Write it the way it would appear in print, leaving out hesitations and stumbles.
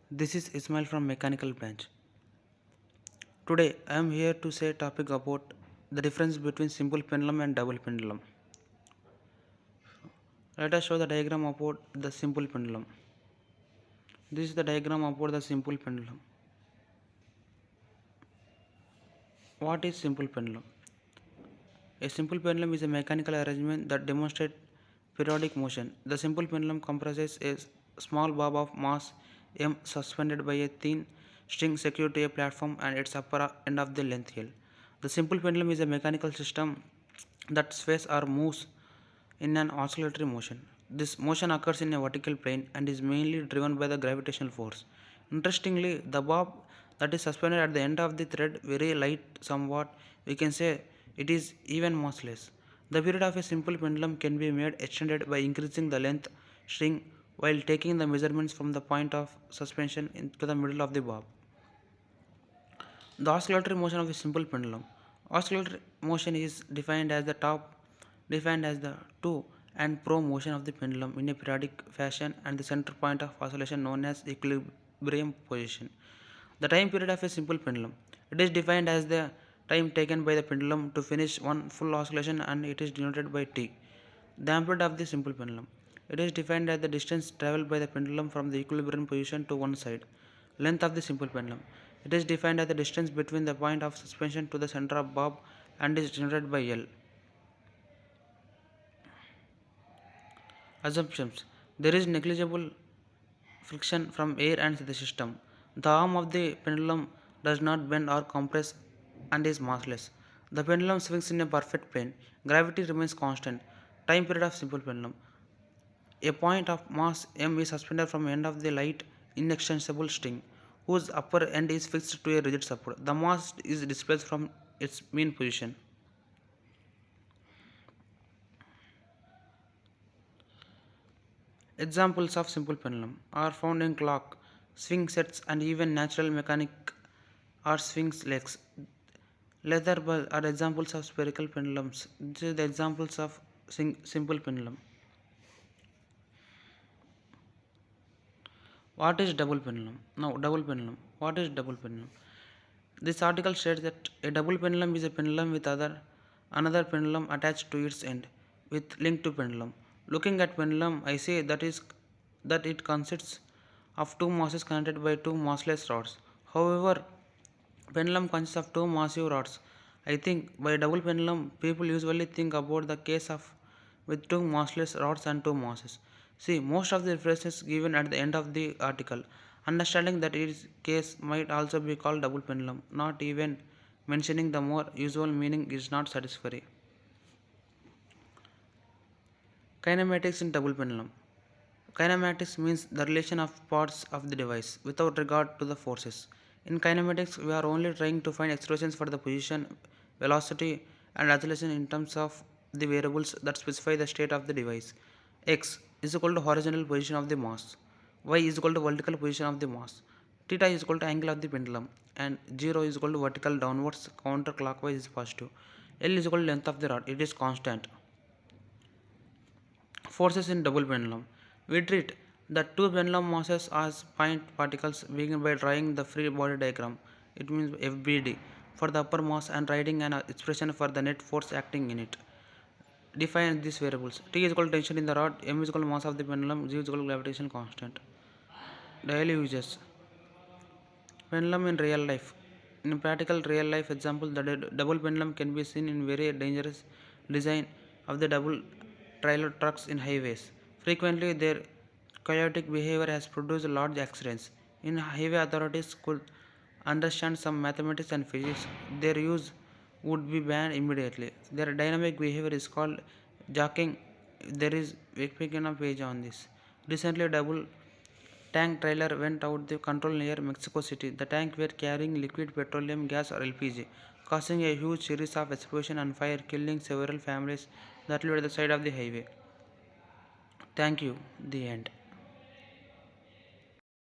This is Ismail from Mechanical Branch. Today I am here to say a topic about the difference between simple pendulum and double pendulum. Let us show the diagram about the simple pendulum. This is the diagram about the simple pendulum. What is simple pendulum? A simple pendulum is a mechanical arrangement that demonstrates periodic motion. The simple pendulum comprises a small bob of mass m suspended by a thin string secured to a platform and its upper end of the length L. The simple pendulum is a mechanical system that sways or moves in an oscillatory motion. This motion occurs in a vertical plane and is mainly driven by the gravitational force. Interestingly, the bob that is suspended at the end of the thread very light somewhat. We can say it is even massless. The period of a simple pendulum can be made extended by increasing the length string while taking the measurements from the point of suspension into the middle of the bob. The oscillatory motion of a simple pendulum. Oscillatory motion is defined as the to and fro motion of the pendulum in a periodic fashion and the center point of oscillation known as equilibrium position. The time period of a simple pendulum. It is defined as the time taken by the pendulum to finish one full oscillation and it is denoted by T. The amplitude of the simple pendulum. It is defined as the distance traveled by the pendulum from the equilibrium position to one side. Length of the simple pendulum. It is defined as the distance between the point of suspension to the center of bob and is denoted by L. Assumptions. There is negligible friction from air and the system. The arm of the pendulum does not bend or compress and is massless. The pendulum swings in a perfect plane. Gravity remains constant. Time period of simple pendulum. A point of mass m is suspended from the end of the light inextensible string, whose upper end is fixed to a rigid support. The mass is displaced from its mean position. Examples of simple pendulum are found in clock, swing sets, and even natural mechanic or swings legs. Leather ball are examples of spherical pendulums. These are the examples of simple pendulum. What is double pendulum? Now, double pendulum. What is double pendulum? This article states that a double pendulum is a pendulum with another pendulum attached to its end, with link to pendulum. Looking at pendulum, I say that it consists of two masses connected by two massless rods. However, pendulum consists of two massive rods. I think by double pendulum, people usually think about the case of with two massless rods and two masses. See, most of the references given at the end of the article. Understanding that its case might also be called double pendulum, not even mentioning the more usual meaning is not satisfactory. Kinematics in double pendulum. Kinematics means the relation of parts of the device without regard to the forces. In kinematics, we are only trying to find expressions for the position, velocity, and acceleration in terms of the variables that specify the state of the device. X is equal to horizontal position of the mass. Y is equal to vertical position of the mass. Theta is equal to angle of the pendulum. And 0 is equal to vertical downwards, counterclockwise is positive. L is equal to length of the rod. It is constant. Forces in double pendulum. We treat the two pendulum masses as point particles begin by drawing the free body diagram. It means FBD for the upper mass and writing an expression for the net force acting in it. Define these variables. T is equal to tension in the rod, M is equal to mass of the pendulum, G is equal to gravitational constant. Daily uses. Pendulum in real life. In a practical real life example, the double pendulum can be seen in very dangerous design of the double trailer trucks in highways. Frequently, their chaotic behavior has produced large accidents. In highway authorities could understand some mathematics and physics, their use would be banned immediately. Their dynamic behavior is called jacking. There is Wikipedia page on this. Recently, double tank trailer went out the control near Mexico City. The tank were carrying liquid petroleum gas or LPG, causing a huge series of explosion and fire, killing several families that lived at the side of the highway. Thank you. The end.